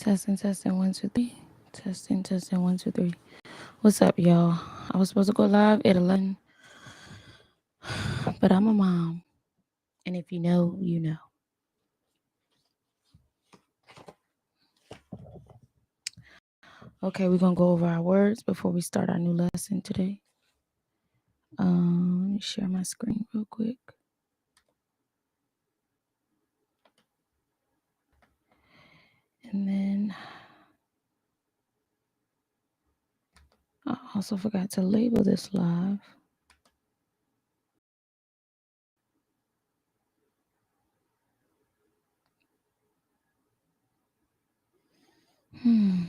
Testing, 1, 2, 3. Testing, 1, 2, 3. What's up, y'all? I was supposed to go live at 11, but I'm a mom. And if you know, you know. Okay, we're going to go over our words before we start our new lesson today. Let me share my screen real quick. And then I also forgot to label this live. I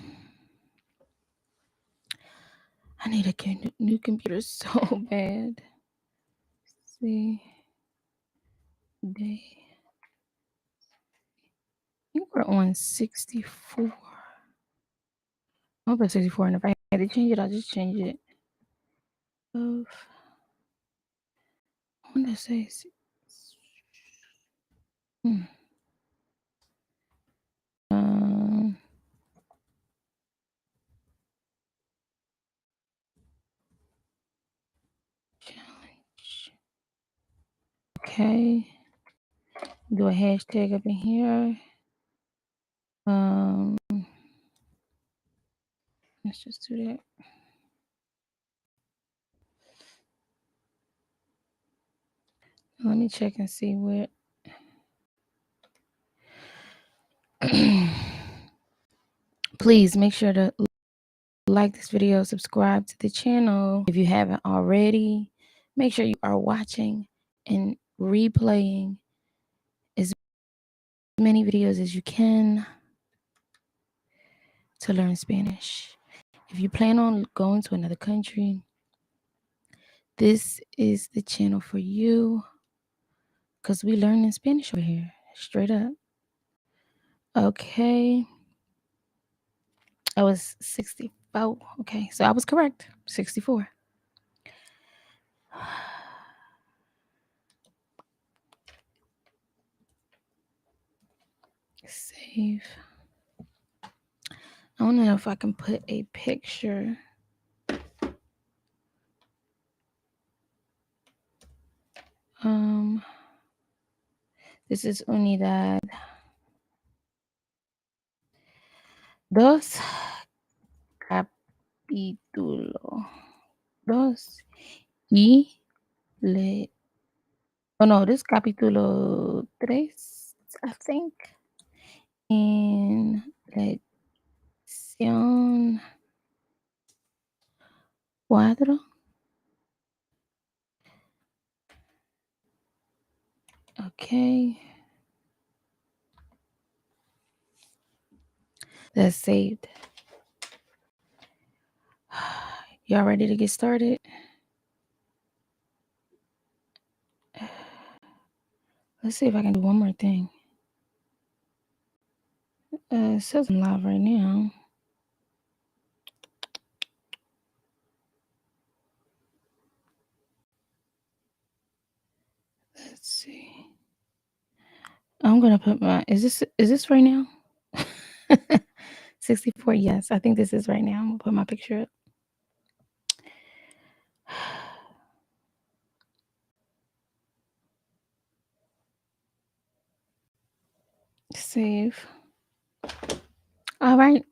need a new computer so bad. Let's see. Day. I think we're on 64. I hope it's 64. And if I had to change it, I'll just change it. I want to say challenge. Okay. Do a hashtag up in here. Let's just do that. Let me check and see where. Please make sure to like this video, subscribe to the channel if you haven't already. Make sure you are watching and replaying as many videos as you can to learn Spanish. If you plan on going to another country, this is the channel for you because we learn in Spanish over here, straight up. Okay. I was 64. Okay, so I was correct. 64. Save. I don't know if I can put a picture. This is Unidad. Dos. Capitulo. Dos. Y le. Oh no, this capítulo 3, I think. In Leccion 4. Okay. That's saved. Y'all ready to get started? Let's see if I can do one more thing. It says I'm live right now. Let's see. I'm gonna put my. Is this right now? 64. Yes, I think this is right now. I'm gonna put my picture up. Save. All right.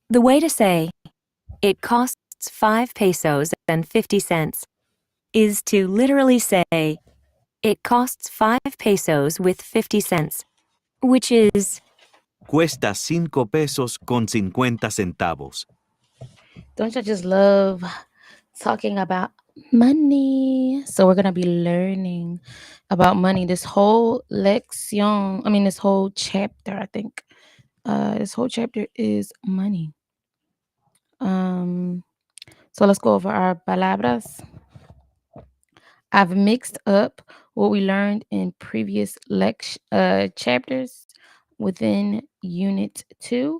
The way to say, it costs 5 pesos and 50 cents, is to literally say, it costs 5 pesos with 50 cents, which is, Cuesta 5 pesos con 50 centavos. Don't you just love talking about money? So we're gonna be learning about money. This whole lección, this whole chapter, I think. This whole chapter is money. So let's go over our palabras. I've mixed up what we learned in previous chapters within Unit 2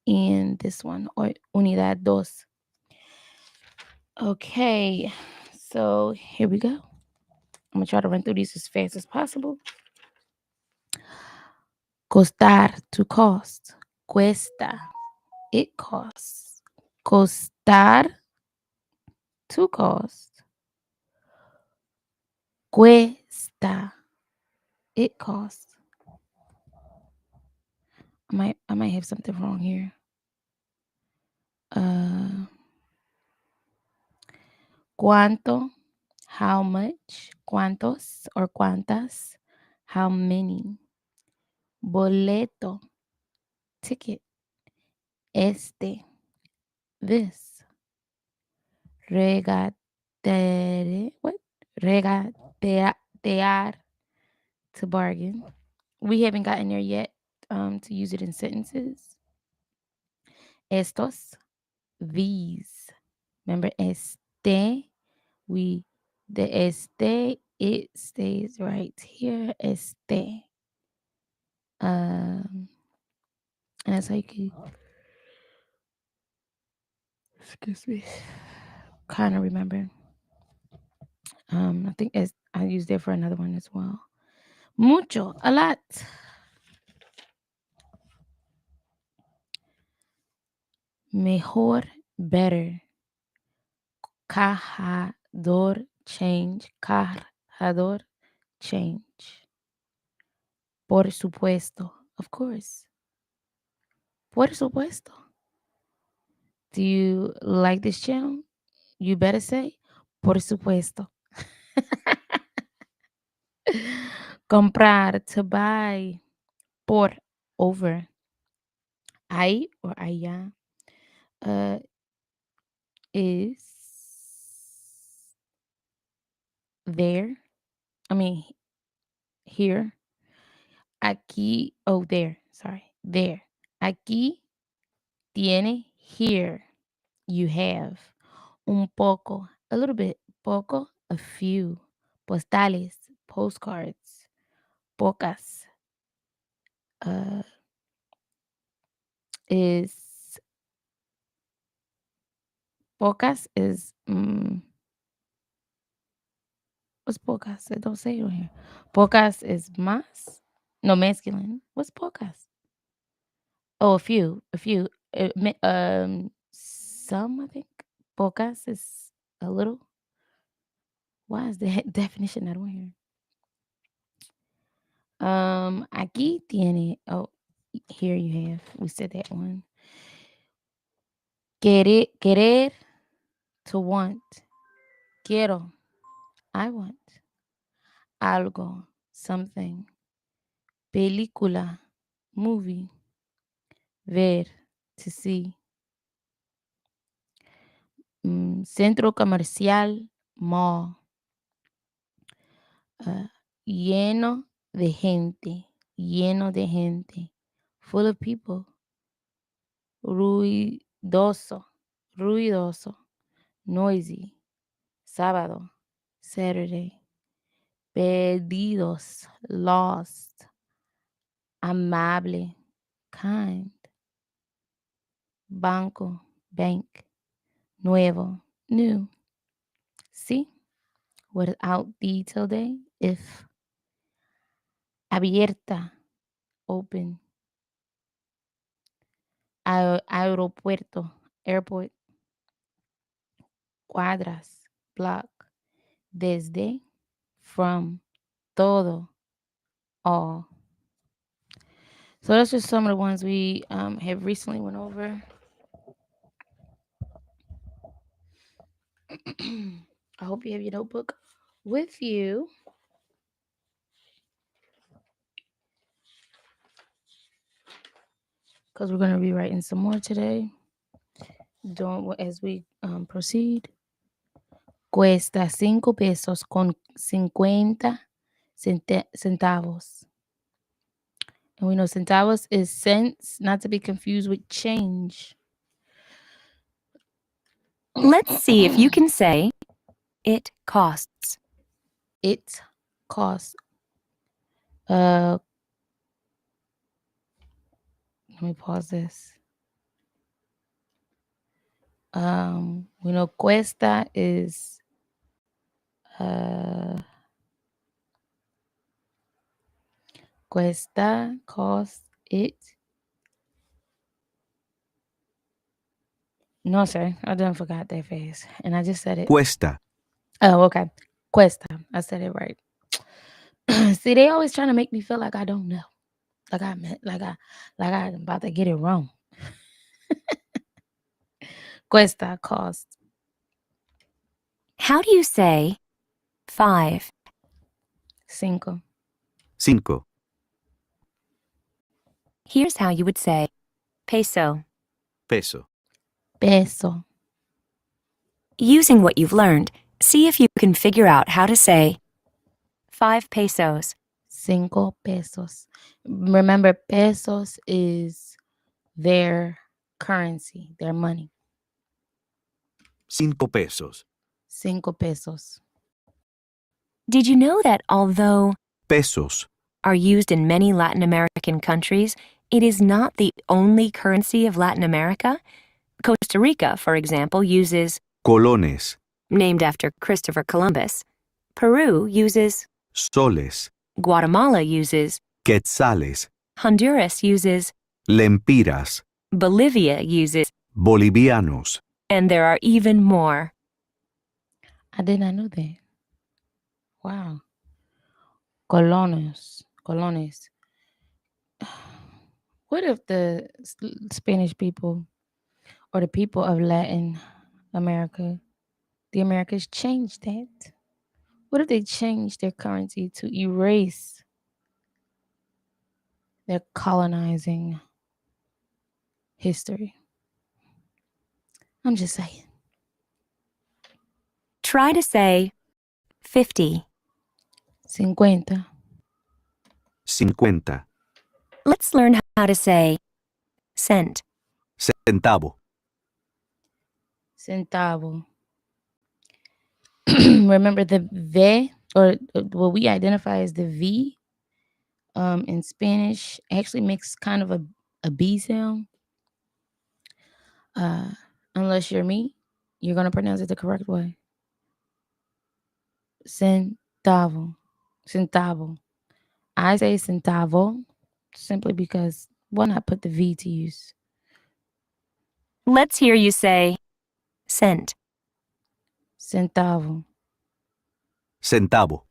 and this one, or Unidad 2. Okay, So here we go. I'm gonna try to run through these as fast as possible. Costar, to cost. Cuesta, it costs. Costar, to cost. Cuesta, it costs. I might have something wrong here. Cuánto, how much, cuántos or cuántas, how many. Boleto, ticket. Este, this. Regatear, what? Regatear, to bargain. We haven't gotten there yet to use it in sentences. Estos, these. Remember, este, the este, it stays right here. Este. And that's how you can, excuse me, kind of remember. I think I used it for another one as well. Mucho, a lot. Mejor, better. Cajador, change. Cajador, change. Por supuesto, of course. Por supuesto. Do you like this channel? You better say, por supuesto. Comprar, to buy. Por, over. Ahí or allá is there. I mean, here. Aquí, oh, there. Sorry, there. Aquí tiene, here. You have. Un poco, a little bit. Poco, a few. Postales, postcards. Pocas is pocas is what's pocas? It don't say it on here. Pocas is más. No, masculine. What's pocas? Oh, a few. A few. Some, I think. Pocas is a little. Why is the definition not on here? Aquí tiene. Oh, here you have. We said that one. Querer, to want. Quiero, I want. Algo, something. Película, movie. Ver, to see. Centro comercial, mall. Lleno de gente. Lleno de gente. Full of people. Ruidoso. Ruidoso. Noisy. Sábado. Saturday. Perdidos. Lost. Amable. Kind. Banco. Bank. Nuevo. New. See? Without the tilde. If. Abierta. Open. Aeropuerto. Airport. Cuadras. Block. Desde. From. Todo. All. So that's just some of the ones we have recently went over. I hope you have your notebook with you. Because we're going to be writing some more today. As we proceed. Cuesta 5 pesos con 50 centavos. And we know centavos is cents, not to be confused with change. Let's see if you can say, it costs. It costs. Let me pause this. We know cuesta is Cuesta, cost, it. No, sir. I done forgot that fast. And I just said it. Cuesta. Oh, okay. Cuesta. I said it right. See, they always trying to make me feel like I don't know. Like I'm about to get it wrong. Cuesta, cost. How do you say 5? Cinco. Cinco. Here's how you would say peso. Peso. Peso. Using what you've learned, see if you can figure out how to say 5 pesos. 5 pesos. Remember, pesos is their currency, their money. 5 pesos. 5 pesos. Did you know that although Pesos. are used in many Latin American countries, it is not the only currency of Latin America? Costa Rica, for example, uses, Colones. named after Christopher Columbus. Peru uses, Soles. Guatemala uses, Quetzales. Honduras uses, Lempiras. Bolivia uses, Bolivianos. and there are even more. I did not know that. Wow. Colones. Colones. What if the Spanish people or the people of Latin America, the Americas, changed that? What if they changed their currency to erase their colonizing history? I'm just saying. Try to say 50. 50. 50. Let's learn how to say cent. Centavo. Centavo. Remember the V, or what we identify as the V in Spanish, actually makes kind of a B sound. Unless you're me, you're going to pronounce it the correct way. Centavo. Centavo. I say centavo simply because why not put the V to use? Let's hear you say cent. Centavo. Centavo.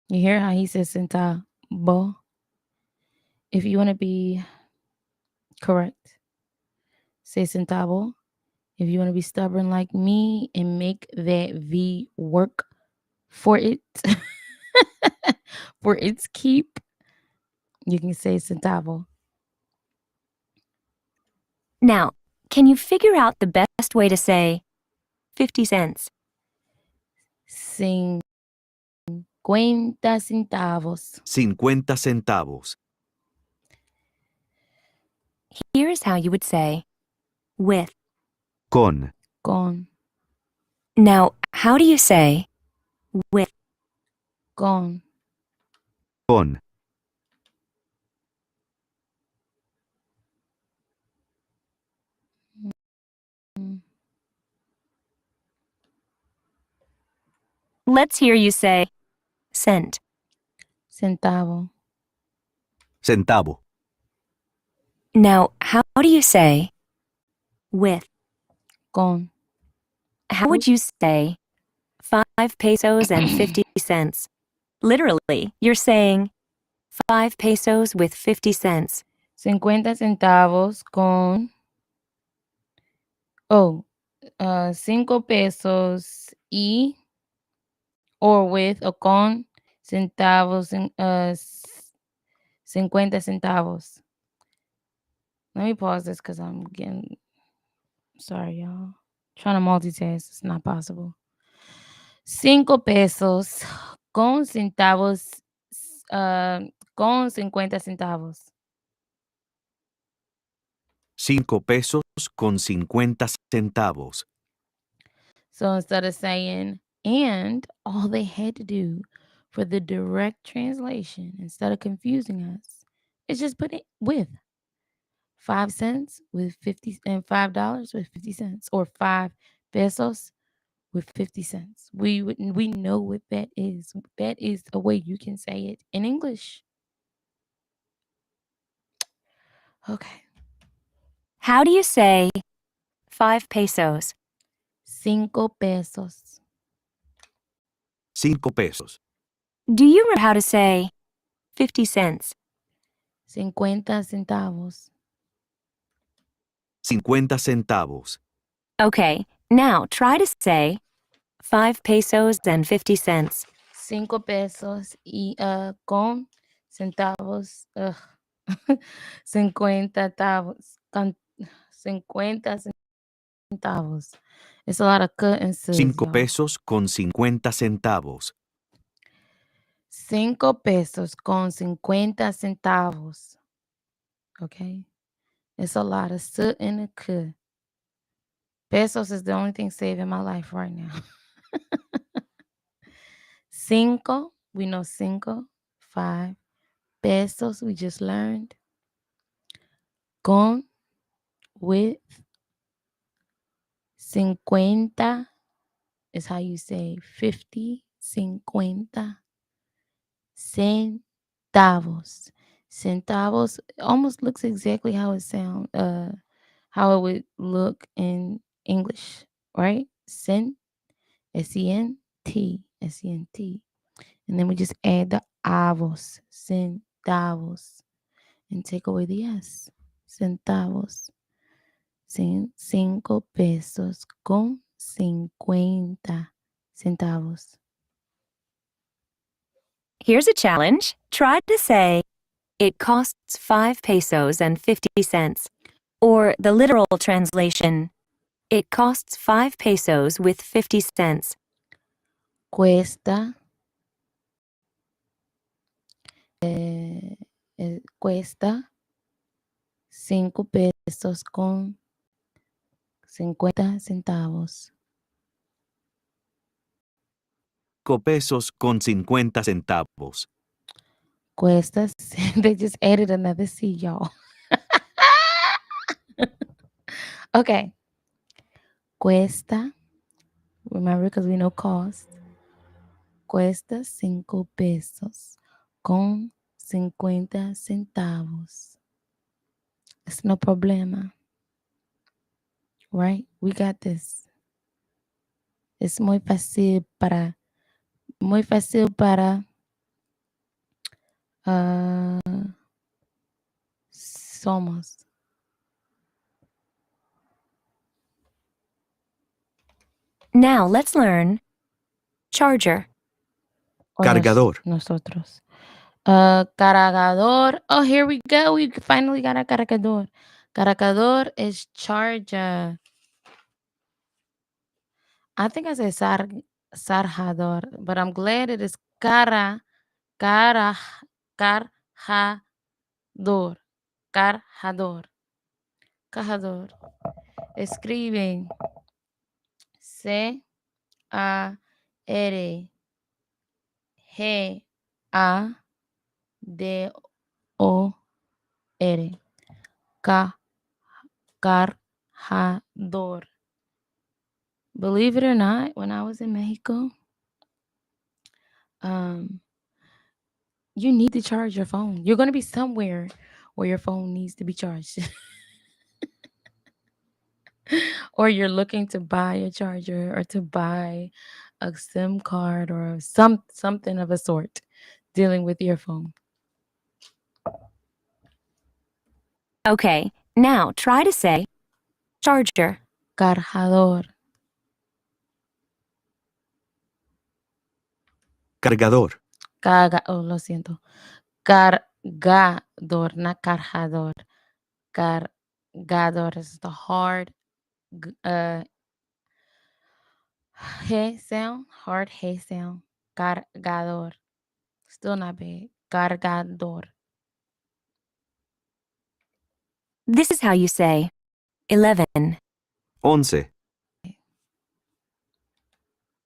You hear how he says centavo? If you want to be correct, say centavo. If you want to be stubborn like me and make that V work for it, for its keep, you can say centavo. Now, can you figure out the best way to say 50 cents? 50 centavos. 50 centavos. Here's how you would say with. Con. Con. Now, how do you say with? Con. Con. Let's hear you say cent. Centavo. Centavo. Now, how do you say with? Con. How would you say 5 pesos and 50 cents? Literally, you're saying 5 pesos with 50 cents. 50 centavos con. Oh, 5 pesos y, or with, or con centavos, 50 centavos. Let me pause this because I'm getting, sorry, y'all. Trying to multitask. It's not possible. 5 pesos con centavos, con 50 centavos. 5 pesos con 50 centavos. So instead of saying and, all they had to do for the direct translation, instead of confusing us, is just put it with 5 cents with 50 and $5 with 50 cents, or 5 pesos with 50 cents. We know what that is. That is a way you can say it in English. Okay. How do you say 5 pesos? 5 pesos. 5 pesos. Do you remember how to say 50 cents? 50 centavos. 50 centavos. Okay, now try to say 5 pesos and 50 cents. 5 pesos y con centavos. 50 centavos. 50 centavos. It's a lot of cut and sus, 5 y'all. pesos con 50 centavos. 5 pesos con 50 centavos. Okay? It's a lot of soot and a cut. Pesos is the only thing saving my life right now. 5, we know 5. 5 pesos, we just learned. Con, with. 50 is how you say 50. 50 centavos. Centavos almost looks exactly how it sounds, how it would look in English, right? Cent, S-E-N-T, S-E-N-T. And then we just add the avos, centavos, and take away the S, centavos. 5 pesos con 50 centavos. Here's a challenge. Try to say it costs 5 pesos and 50 cents. Or the literal translation, it costs 5 pesos with 50 cents. Cuesta, cuesta 5 pesos con 50 centavos. 5 pesos con 50 centavos. Cuesta, they just added another C, y'all. Okay. Cuesta, remember, because we know cost. Cuesta 5 pesos con 50 centavos. It's no problema. Right? We got this. Es muy fácil para somos. Now let's learn charger. O Cargador. nosotros. Cargador. Oh, here we go. We finally got a cargador. Cargador is charger. I think I said sarjador, but I'm glad it is carjador. Carjador. Carjador. Escriben Cargador. Carjador. Believe it or not, when I was in Mexico, you need to charge your phone. You're going to be somewhere where your phone needs to be charged. Or you're looking to buy a charger or to buy a SIM card or something of a sort dealing with your phone. Okay, now try to say charger. Cargador. Cargador. Oh, lo siento. Cargador, not cargador. Cargador is the hard he sound, hard he sound. Cargador. Still not bad. Cargador. This is how you say 11. 11.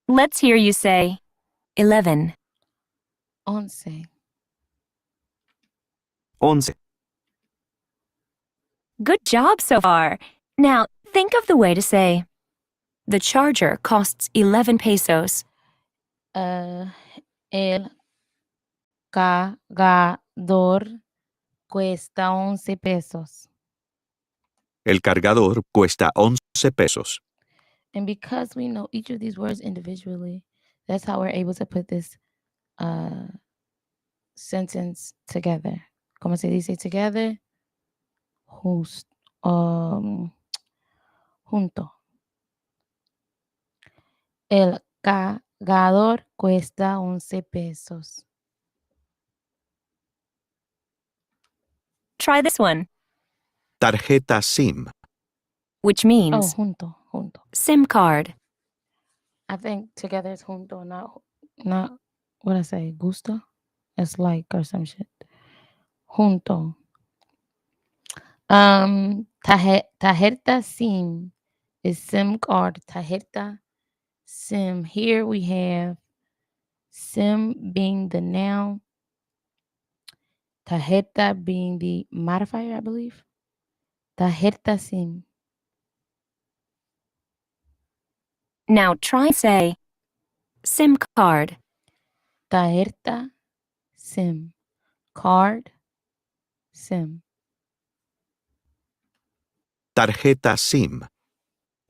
Let's hear you say 11. Once. 11. Good job so far. Now think of the way to say The charger costs 11 pesos. El cargador cuesta 11 pesos. El cargador cuesta 11 pesos. And because we know each of these words individually, that's how we're able to put this sentence together. ¿Cómo se dice together? Junto. El cargador cuesta 11 pesos. Try this one, Tarjeta SIM. which Oh, means junto. SIM card. I think together is junto, not what I say, gusto? It's like or some shit. Junto. Tarjeta SIM is SIM card. Tarjeta SIM. Here we have SIM being the noun, tarjeta being the modifier, I believe. Tarjeta SIM. Now try and say SIM card. Tarjeta SIM. Card SIM. Tarjeta SIM.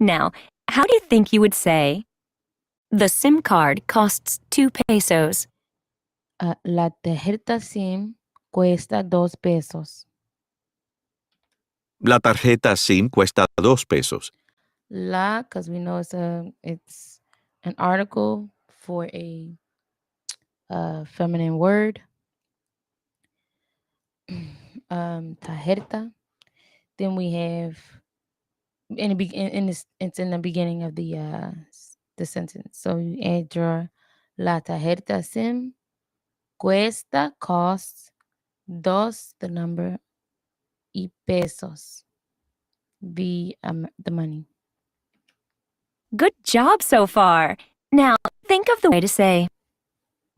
Now, how do you think you would say the SIM card costs 2 pesos? La tarjeta SIM cuesta 2 pesos. La tarjeta SIM cuesta 2 pesos. La, because we know it's an article for a feminine word. Tarjeta. Then we have it's in the beginning of the sentence. So you add your la tarjeta SIM cuesta costs dos, the number, y pesos, the money. Good job so far. Now, think of the way to say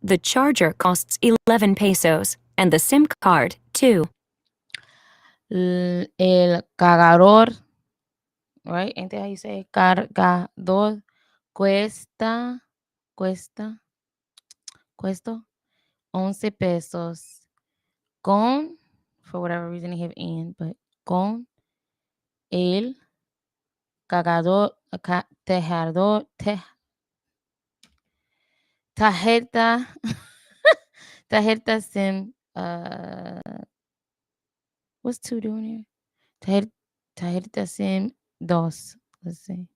the charger costs 11 pesos and the SIM card 2. El cargador, right? Ain't that how you say it? Cargador cuesta 11 pesos. Con, for whatever reason they have and, but con el cargador, tarjeta, tarjeta SIM, what's 2 doing here? Tarjeta SIM 2, let's see.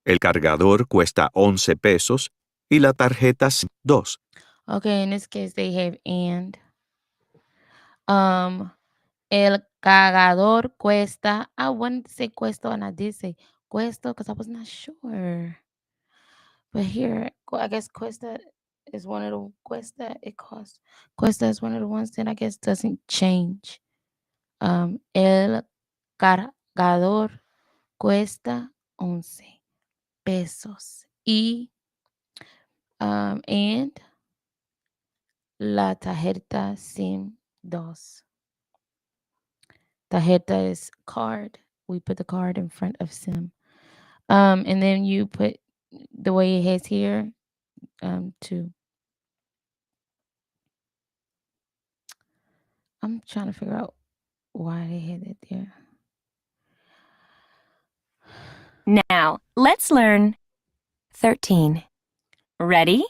El cargador cuesta 11 pesos y la tarjeta SIM 2. Okay, in this case they have and. El cargador cuesta, I wanted to say cuesta and I did say cuesta because I was not sure. But here, I guess cuesta is one of the it costs. Cuesta is one of the ones that I guess doesn't change. El cargador cuesta 11 pesos. Y and la tarjeta SIM 2. Tarjeta is card. We put the card in front of SIM. And then you put the way it has here, 2. I'm trying to figure out why they had it there. Now, let's learn 13. Ready?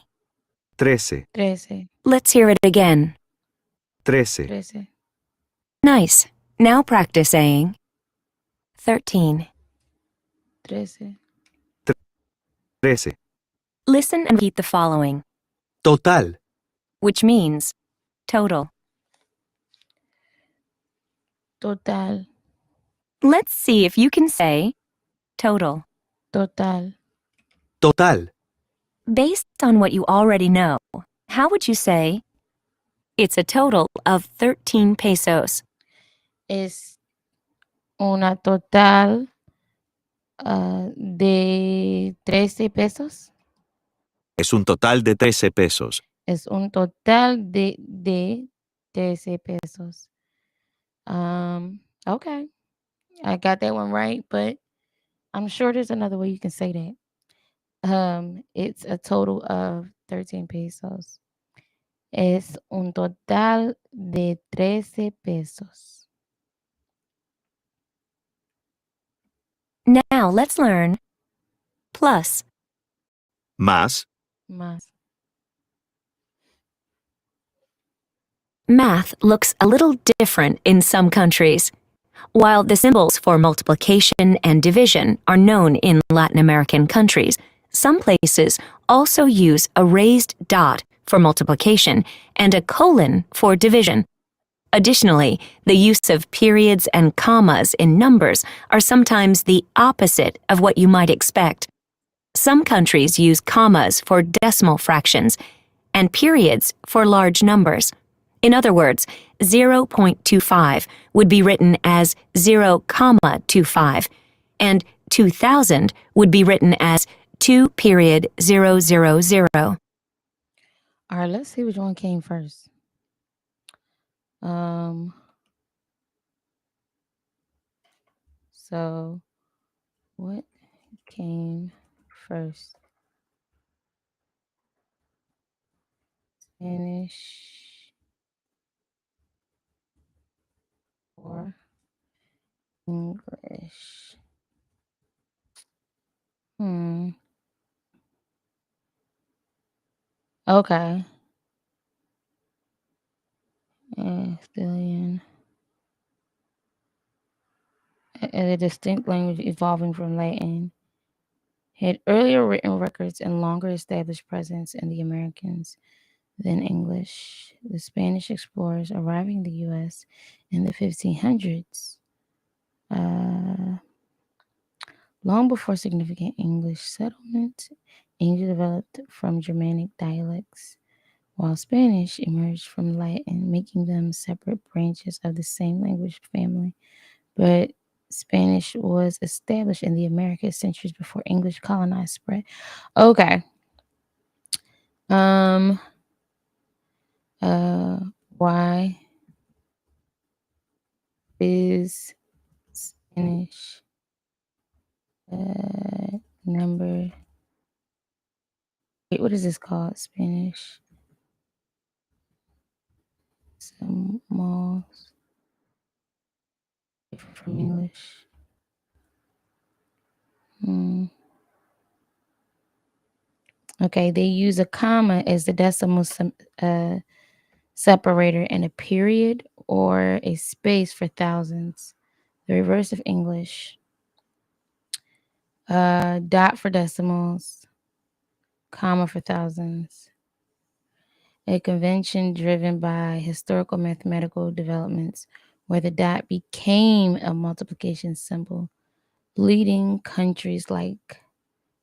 13. 13. Let's hear it again. 13. 13. Nice. Now practice saying 13. 13. 13. Listen and repeat the following, Total. which means total. Total. Let's see if you can say total. Total. Total. Based on what you already know, how would you say it's a total of 13 pesos? Es una total de 13 pesos. Es un total de 13 pesos. Es un total de 13 pesos. Okay. I got that one right, but I'm sure there's another way you can say that. It's a total of 13 pesos. Es un total de 13 pesos. Now let's learn plus. Más, Más. Math looks a little different in some countries. While the symbols for multiplication and division are known in Latin American countries, some places also use a raised dot for multiplication and a colon for division. Additionally, the use of periods and commas in numbers are sometimes the opposite of what you might expect. Some countries use commas for decimal fractions and periods for large numbers. In other words, 0.25 would be written as 0.25, and 2000 would be written as 2.000. All right, let's see which one came first. So what came first? Spanish or English? Okay. Castilian. A distinct language evolving from Latin. Had earlier written records and longer established presence in the Americas than English. The Spanish explorers arriving in the U.S. in the 1500s, long before significant English settlement, English developed from Germanic dialects, while Spanish emerged from Latin, making them separate branches of the same language family. But Spanish was established in the Americas centuries before English colonized spread. Okay. Why is Spanish number? Wait, what is this called? Spanish symbols different from English. Okay, they use a comma as the decimal separator and a period or a space for thousands. The reverse of English. Dot for decimals, comma for thousands. A convention driven by historical mathematical developments where the dot became a multiplication symbol, leading countries like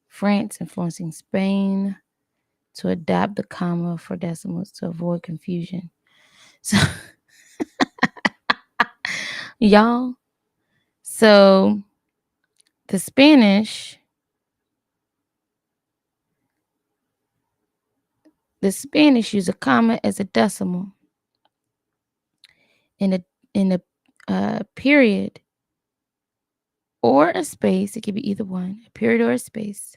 France influencing Spain to adopt the comma for decimals to avoid confusion. So, y'all, so the Spanish use a comma as a decimal in a period or a space. It could be either one, a period or a space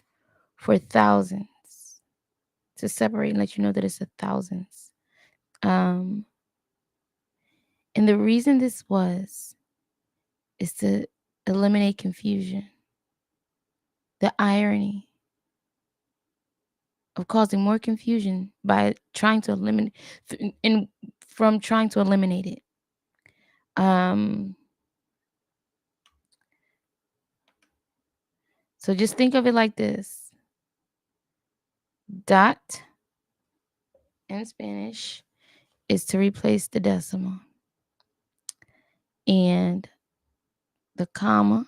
for thousands to separate and let you know that it's a thousands. And the reason this is to eliminate confusion, the irony of causing more confusion by trying to eliminate it. So just think of it like this. Dot in Spanish is to replace the decimal. And the comma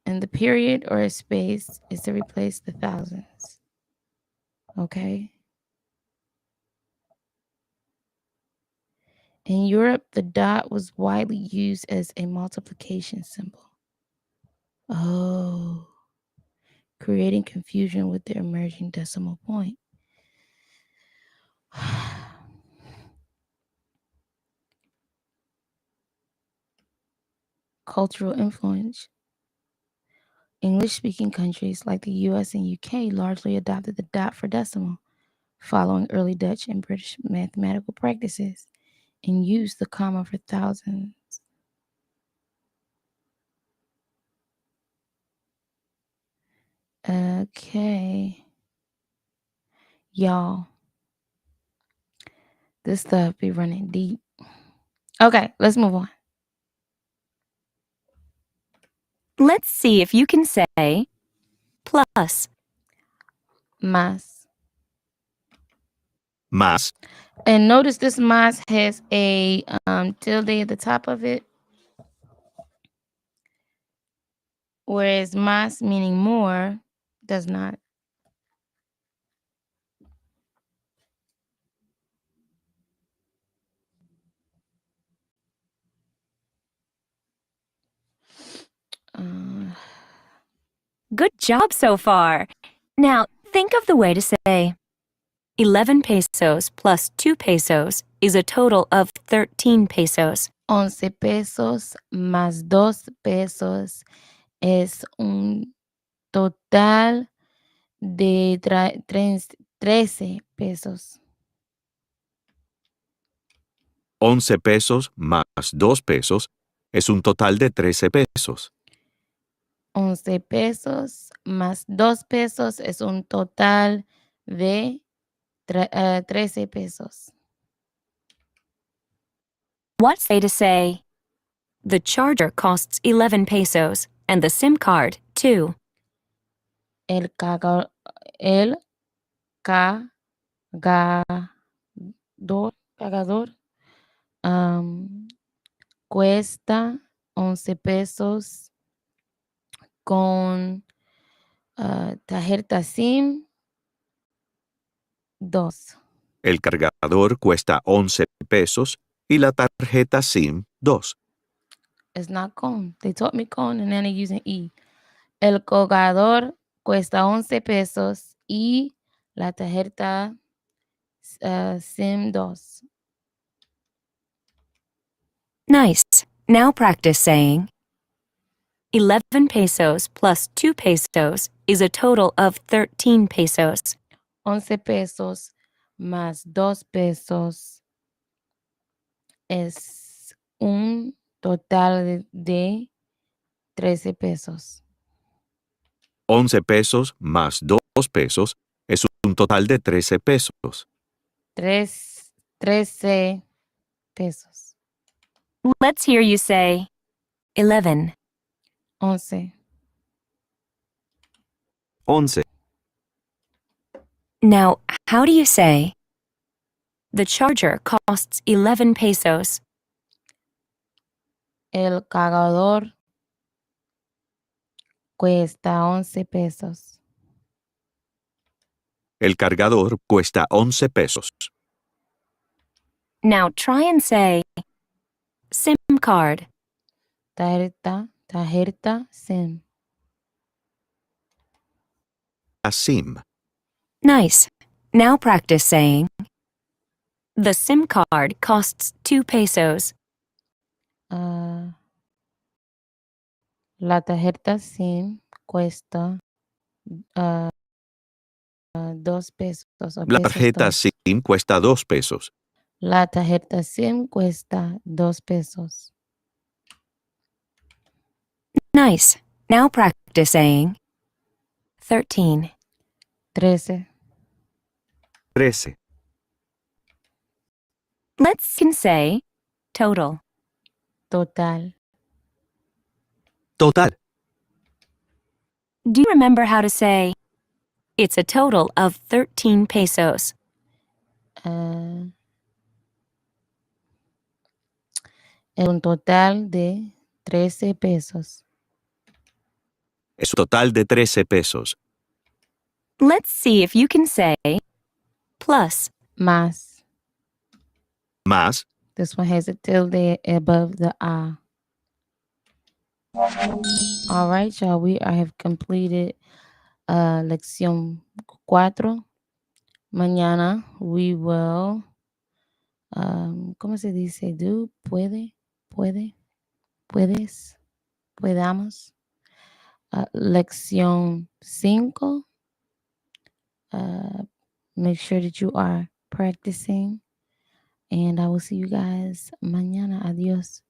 and the period or a space is to replace the thousands. Okay? In Europe, the dot was widely used as a multiplication symbol. Oh, creating confusion with the emerging decimal point. Cultural influence. English-speaking countries like the US and UK largely adopted the dot for decimal, following early Dutch and British mathematical practices, and used the comma for thousands. Okay. Y'all, this stuff be running deep. Okay, let's move on. Let's see if you can say plus. Más. Más. And notice this más has a tilde at the top of it, whereas más, meaning more, does not. Good job so far. Now, think of the way to say 11 pesos plus 2 pesos is a total of 13 pesos. 11 pesos más 2 pesos es un total de 13 pesos. 11 pesos más 2 pesos es un total de 13 pesos. 11 pesos más 2 pesos es un total de 13 pesos. What say to say the charger costs 11 pesos and the SIM card, too? El cargador cuesta 11 pesos con tarjeta SIM 2. El cargador cuesta 11 pesos y la tarjeta SIM 2. It's not con. They taught me con and then they're using E. El cargador cuesta 11 pesos y la tarjeta SIM 2. Nice. Now practice saying 11 pesos plus 2 pesos is a total of 13 pesos. 11 pesos más 2 pesos es un total de 13 pesos. 11 pesos más 2 pesos es un total de 13 pesos. 13 pesos. Let's hear you say 11. 11. 11. Now, how do you say the charger costs 11 pesos? El cargador cuesta 11 pesos. El cargador cuesta 11 pesos. Now try and say SIM card. Tarjeta SIM. La SIM. Nice. Now practice saying the SIM card costs 2 pesos. La tarjeta SIM cuesta 2 pesos. La tarjeta SIM cuesta 2 pesos. La tarjeta SIM cuesta 2 pesos. Nice. Now practice saying 13. 13. 13. Let's can say total. Total. Total. Do you remember how to say it's a total of 13 pesos? Es un total de 13 pesos. Es un total de 13 pesos. Let's see if you can say plus. Más. Más. This one has a tilde above the A. All right, y'all. We have completed Leccion 4. Mañana we will, ¿cómo se dice? Puedes, podamos. Leccion 5. Make sure that you are practicing. And I will see you guys mañana. Adios.